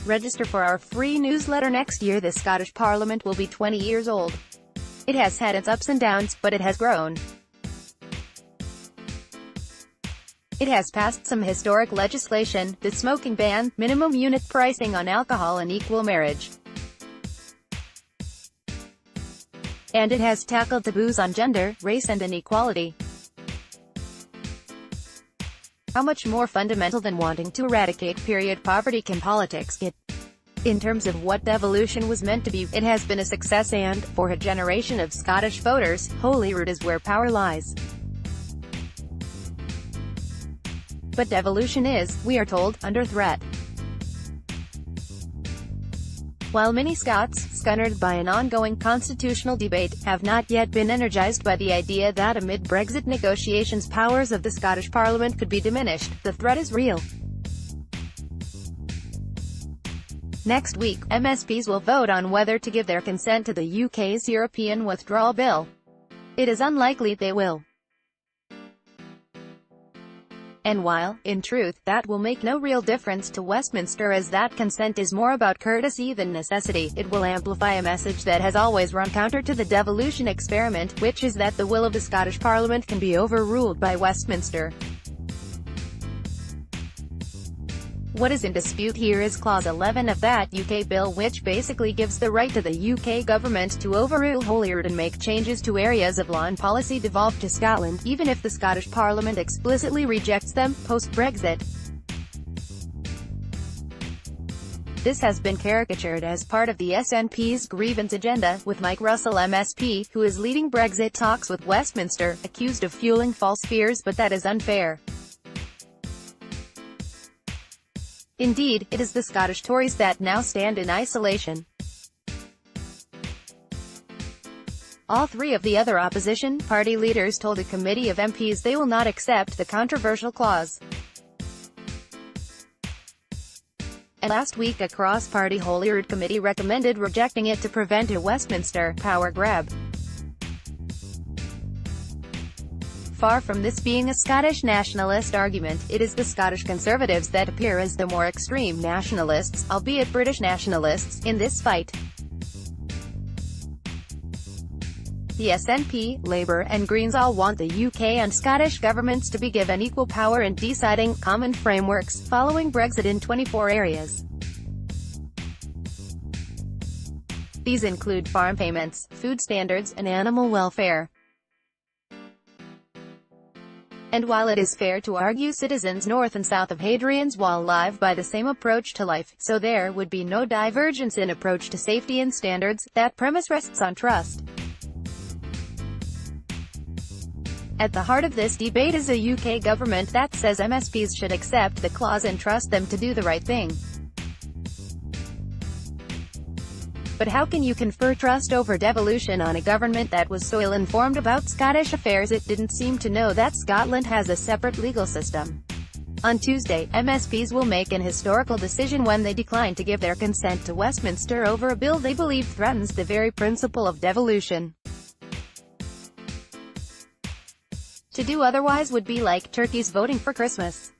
Register for our free newsletter next year. The Scottish Parliament will be 20 years old. It has had its ups and downs, but it has grown. It has passed some historic legislation: the smoking ban, minimum unit pricing on alcohol, and equal marriage. And it has tackled taboos on gender, race and inequality. How much more fundamental than wanting to eradicate poverty can politics get? In terms of what devolution was meant to be, it has been a success and, for a generation of Scottish voters, Holyrood is where power lies. But devolution is, we are told, under threat. While many Scots, scunnered by an ongoing constitutional debate, have not yet been energised by the idea that amid Brexit negotiations powers of the Scottish Parliament could be diminished, the threat is real. Next week, MSPs will vote on whether to give their consent to the UK's European Withdrawal Bill. It is unlikely they will. And while, in truth, that will make no real difference to Westminster, as that consent is more about courtesy than necessity, it will amplify a message that has always run counter to the devolution experiment, which is that the will of the Scottish Parliament can be overruled by Westminster. What is in dispute here is Clause 11 of that UK bill, which basically gives the right to the UK government to overrule Holyrood and make changes to areas of law and policy devolved to Scotland, even if the Scottish Parliament explicitly rejects them, post-Brexit. This has been caricatured as part of the SNP's grievance agenda, with Mike Russell MSP, who is leading Brexit talks with Westminster, accused of fueling false fears, but that is unfair. Indeed, it is the Scottish Tories that now stand in isolation. All three of the other opposition party leaders told a committee of MPs they will not accept the controversial clause. And last week a cross-party Holyrood committee recommended rejecting it to prevent a Westminster power grab. Far from this being a Scottish nationalist argument, it is the Scottish Conservatives that appear as the more extreme nationalists, albeit British nationalists, in this fight. The SNP, Labour and Greens all want the UK and Scottish governments to be given equal power in deciding common frameworks, following Brexit in 24 areas. These include farm payments, food standards, and animal welfare. And while it is fair to argue citizens north and south of Hadrian's Wall live by the same approach to life, so there would be no divergence in approach to safety and standards, that premise rests on trust. At the heart of this debate is a UK government that says MSPs should accept the clause and trust them to do the right thing. But how can you confer trust over devolution on a government that was so ill-informed about Scottish affairs it didn't seem to know that Scotland has a separate legal system? On Tuesday, MSPs will make an historical decision when they decline to give their consent to Westminster over a bill they believe threatens the very principle of devolution. To do otherwise would be like turkeys voting for Christmas.